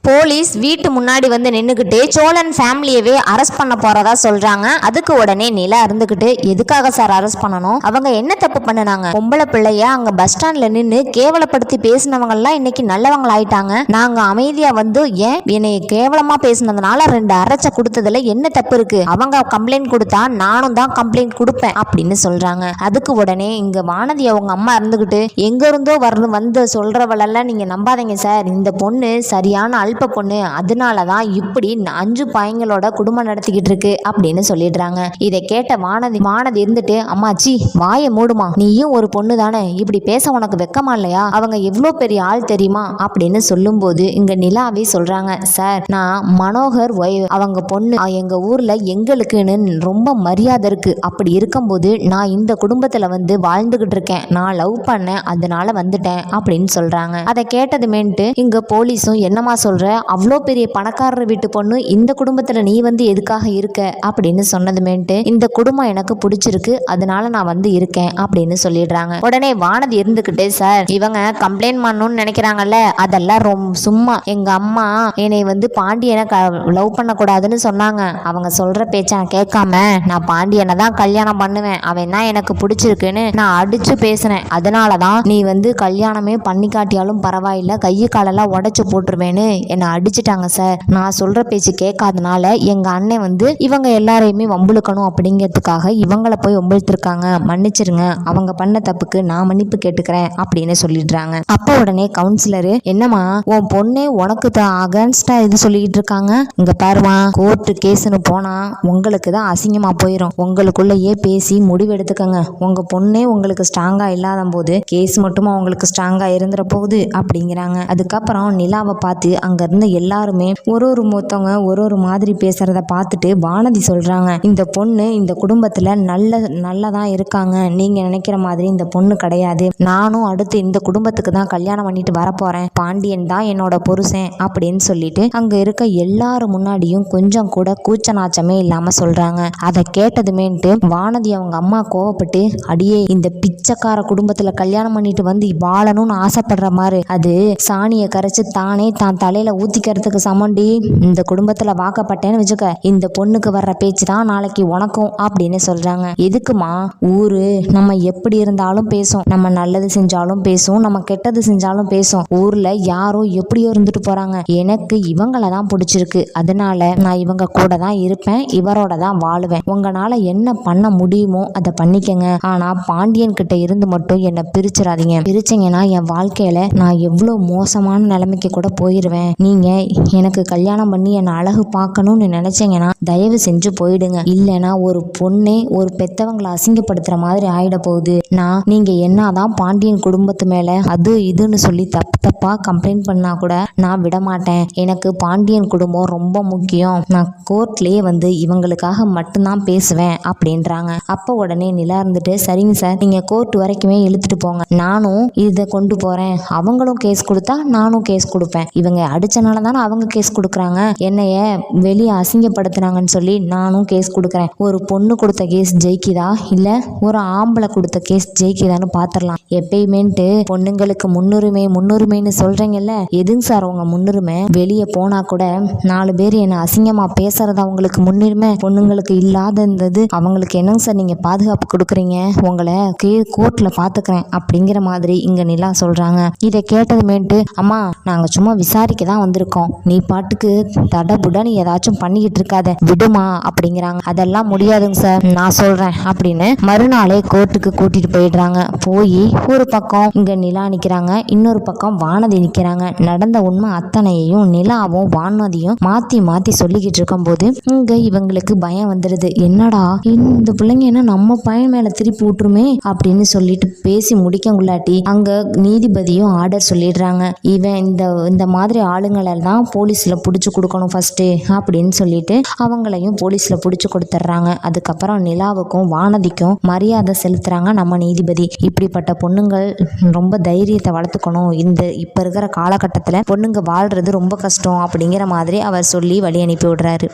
Police வீட்டு முன்னாடி வந்து நின்னுக்கிட்டு சோழன் ஃபேமிலியவே அரெஸ்ட் பண்ண போறதா சொல்றாங்க. அதுக்கு உடனே நிலா இருந்துகிட்டு, எதுக்காக சார் அரெஸ்ட் பண்ணணும்? அவங்க என்ன தப்பு பண்ணுனாங்க? பொம்பளை பிள்ளைய அங்க பஸ் ஸ்டாண்ட்ல நின்று கேவலப்படுத்தி பேசினவங்க எல்லாம் இன்னைக்கு நல்லவங்க ஆயிட்டாங்க. நாங்க அமைதியா வந்து ஏன் என்னை கேவலமா பேசினதுனால 2 அரைச்ச கொடுத்ததுல என்ன தப்பு இருக்கு? அவங்க கம்ப்ளைண்ட் கொடுத்தா நானும் தான் கம்ப்ளைண்ட் கொடுப்பேன் அப்படின்னு சொல்றாங்க. அதுக்கு உடனே இங்க வானதி அவங்க அம்மா இருந்துகிட்டு, எங்க இருந்தோ வந்து சொல்றவளெல்லாம் நீங்க நம்பாதீங்க சார், இந்த பொண்ணு சரியான அல்ப பொண்ணு, அதனாலதான் இப்படி 5 பையங்களோட குடும்பம் நடத்திக்கிட்டு இருக்கு அப்படின்னு சொல்லிடுறாங்க. இதை கேட்ட வானதி இருந்துட்டு, அம்மாச்சி வாயை மூடுமா, நீயும் ஒரு பொண்ணு தானே, இப்படி பேச உனக்கு வெக்கமா இல்லையா? அவங்க எவ்வளவு பெரிய ஆள் தெரியுமா அப்படின்னு சொல்லும் போது இங்க நிலாவே சொல்றாங்க, சார் நான் மனோகர் அவங்க பொண்ணு, எங்க ஊர்ல எங்களுக்குன்னு ரொம்ப மரியாதை இருக்கு. அப்படி இருக்கும்போது நான் இந்த குடும்பத்துல வந்து வாழ்ந்துகிட்டு இருக்கேன், நான் லவ் பண்ணேன், அதனால வந்துட்டேன் அப்படின்னு சொல்றாங்க. அதை கேட்டதுமேட்டு இங்க போலீஸும், என்னமா சொல்ற, அவ்வளோ பெரிய பணக்காரர் வீட்டு பொண்ணு இந்த குடும்பத்துல நீ வந்து எதுக்காக இருக்க அப்படின்னு சொன்னதுமேட்டு, இந்த குடும்பம் எனக்கு பிடிச்சிருக்கு, அதனால நான் வந்து இருக்கேன் அப்படின்னு சொல்லிடுறாங்க. உடனே வானதி இருந்துகிட்டு, சார் இவங்க கம்ப்ளைண்ட் பண்ணணும்னு நினைக்கிறாங்கல்ல, அதெல்லாம் ரொம்ப சும்மா, எங்க அம்மா என்னை வந்து பாண்டியனை லவ் பண்ணக்கூடாதுன்னு சொன்னாங்க, அவங்க சொல்ற பேச்ச நான் கேட்காம நான் பாண்டியனை தான் கல்யாணம் பண்ணுவேன், அவன் தான் எனக்கு பிடிச்சிருக்குன்னு நான் அடிச்சு பேசுனேன், அதனாலதான் நீ வந்து கல்யாணமே பண்ணி காட்டியாலும் பரவாயில்ல, கையை காலெல்லாம் உடைச்சு போட்டுருவேன்னு என்னை அடிச்சுட்டாங்க சார். நான் சொல்ற பேச்சு கேட்காதனால எங்க அண்ணன் வந்து இவங்க எல்லாரையுமே வம்புழுக்கணும் அப்படிங்கிறதுக்காக இவங்கள போய் வம்புழுத்திருக்காங்க, மன்னிச்சிருங்க, அவங்க பண்ண தப்புக்கு நான் மன்னிப்பு கேட்டுக்கிறேன் அப்படின்னு சொல்லிடுறாங்க. அப்போ உடனே கவுன்சிலரு, என்னமா உன் பொண்ணே உனக்கு அகன்ஸ்டா இது சொல்லிட்டு இருக்காங்க, இங்க பாருமா, கோர்ட்டு கேஸ்ன்னு போனா உங்களுக்கு தான் அசிங்கமா போயிடும், உங்களுக்குள்ளேயே பேசி முடிவு எடுத்துக்கங்க, உங்க பொண்ணே உங்களுக்கு ஸ்ட்ராங்கா இல்லாத போது கேஸ் மட்டுமா உங்களுக்கு ஸ்ட்ராங்கா இருந்துற போகுது அப்படிங்கிறாங்க. அதுக்கப்புறம் நிலாவை பார்த்து அங்க இருந்த எல்லாருமே ஒரு மொத்தவங்க ஒரு மாதிரி பேசுறத பார்த்துட்டு வானதி சொல்றாங்க, இந்த பொண்ணு இந்த குடும்பத்துல நல்லதான் இருக்காங்க, நீங்க நினைக்கிற மாதிரி இந்த பொண்ணு கிடையாது, நானும் அடுத்து இந்த குடும்பத்துக்கு தான் கல்யாணம் பண்ணிட்டு வரப்போறேன், பாண்டியன் தான் என்னோட புருஷன் அப்படின்னு சொல்லிட்டு அங்க இருக்க எல்லாரும் முன்னாடியும் கொஞ்சம் கூட கூச்ச நாச்சமே இல்லாம சொல்றாங்க. அதை கேட்டதுமேட்டு வானதி அவங்க அம்மா கோவப்பட்டு, அடியே இந்த பிச்சைக்கார குடும்பத்துல கல்யாணம் பண்ணிட்டு வந்து வாழணும்னு ஆசைப்படுற மாதிரி அது சாணியை கரைச்சு தானே தான் தலையில ஊத்திக்கிறதுக்கு சமண்டி, இந்த குடும்பத்துல வாக்கப்பட்டேன்னு வச்சுக்க, இந்த பொண்ணுக்கு வர்ற பேச்சு தான் நாளைக்கு உனக்கும் அப்படின்னு சொல்றாங்க. எதுக்குமா, ஊரு நம்ம எப்படி இருந்தாலும் பேசும், நம்ம நல்லது செஞ்சாலும் பேசும், நம்ம கெட்டது செஞ்சாலும் பேசும், ஊர்ல யாரோ எப்படியோ இருந்துட்டு போறாங்க, எனக்கு இவங்கள தான் பிடிச்சிருக்கு, அதனால நான் இவங்க கூட தான் இருப்பேன், இவரோட தான் வாழுவேன், உங்களால என்ன பண்ண முடியுமோ அதை பண்ணிக்கங்க, ஆனா பாண்டியன் கிட்ட இருந்து மட்டும் என்ன பிரிச்சிடாதீங்க, பிரிச்சிங்கன்னா என் வாழ்க்கையில நான் எவ்வளவு மோசமான நிலைமைக்கு கூட போயிருவேன், நீங்க எனக்கு கல்யாணம் பண்ணி என்னை அழகு பார்க்கணும்னு நினைச்சீங்கன்னா தயவு செஞ்சு போயிடுங்க, இல்லைன்னா ஒரு பொண்ணே ஒரு பெத்தவங்களை அசிங்கப்படுத்துற மாதிரி ஆயிட போகுது, நீங்க என்னதான் பாண்டியன் குடும்பத்து மேல அது இதுன்னு சொல்லி தப்பா கம்ப்ளைண்ட் பண்ணா கூட நான் விட மாட்டேன், எனக்கு பாண்டியன் குடும்பம் ரொம்ப முக்கியம், நான் கோர்ட்லயே வந்து இவங்களுக்காக மட்டும்தான் பேசுவேன் அப்படின்றாங்க. அப்ப உடனே நிலா இருந்துட்டு, சரிங்க சார், நீங்க கோர்ட் வரைக்குமே இழுத்துட்டு போங்க, நானும் இதை கொண்டு போறேன், அவங்களும் கேஸ் கொடுத்தா நானும் கேஸ் கொடுப்பேன், இவங்க அடிச்சனால தானே அவங்க கேஸ் கொடுக்குறாங்க, என்னைய வெளியே அசிங்கப்படுத்துனாங்கன்னு சொல்லி நானும் கேஸ் கொடுக்குறேன், ஒரு பொண்ணு கொடுத்த கேஸ் ஜெயிக்குதா இல்ல ஒரு ஆம்பளை கொடுத்த கேஸ் ஜெயிக்குதான்னு பாத்திரலாம், எப்பயுமேட்டு பொண்ணுங்களுக்கு முன்னுரிமைன்னு சொல்றீங்கல்ல, எதுங்க சார் உங்க முன்னுரிமை, வெளியே போனா கூட 4 பேர் என்ன அசிங்கமா பேசுறது அவங்களுக்கு முன்னுரிமை, பொண்ணுங்களுக்கு இல்லாத இருந்தது அவங்களுக்கு என்னங்க சார் நீங்க பாதுகாப்பு கொடுக்குறீங்க, உங்களை கோர்ட்ல பாத்துக்கிறேன் அப்படிங்கிற மாதிரி இங்க நிலா சொல்றாங்க. இதை கேட்டதுமேட்டு, அம்மா நாங்க சும்மா விசாரிக்க தான் வந்திருக்கோம், நீ பாட்டுக்கு தடபுடன்னு ஏதாச்சும் பண்ணிக்கிட்டு இருக்காத, விடுமா அப்படிங்கிறாங்க. அதெல்லாம் முடியாதுங்க சார், நான் சொல்றேன் அப்படின்னு மறுநாளே கோர்ட்டுக்கு கூட்டிட்டு போயிடுறாங்க. போய் ஒரு பக்கம் இங்க நிலா நிக்கிறாங்க, இன்னொரு பக்கம் வானதி நிக்கிறாங்க. நடந்த உண்மை அத்தனையையும் நிலாவும் வானதியும் மாத்தி சொல்லிக்கிட்டு இருக்கும் போது இங்க இவங்களுக்கு பயம் வந்துடுது, என்னடா இந்த பிள்ளைங்க என்ன நம்ம பையன் மேல திருப்பி விட்டுருமே அப்படின்னு சொல்லிட்டு பேசி முடிக்கங்குள்ளாட்டி அங்க நீதிபதியும் ஆர்டர் சொல்லிடுறாங்க, இவன் இந்த மாதிரி ஆளுங்களை தான் போலீஸ்ல புடிச்சு கொடுக்கணும் ஃபர்ஸ்ட் அப்படின்னு சொல்லிட்டு அவங்களையும் போலீஸ்ல புடிச்சு கொடுத்துட்றாங்க. அதுக்கப்புறம் நிலாவுக்கும் வானதிக்கும் மரியாதை செலுத்துறாங்க நம்ம நீதிபதி. இப்படிப்பட்ட பொண்ணுங்கள் ரொம்ப தைரியத்தை வளர்த்துக்கணும், இப்ப இருக்கிற காலகட்டத்துல பொண்ணுங்க வாழ்றது ரொம்ப கஷ்டம் அப்படிங்கிற மாதிரி அவர் சொல்லி வழி அனுப்பி விடுறாரு.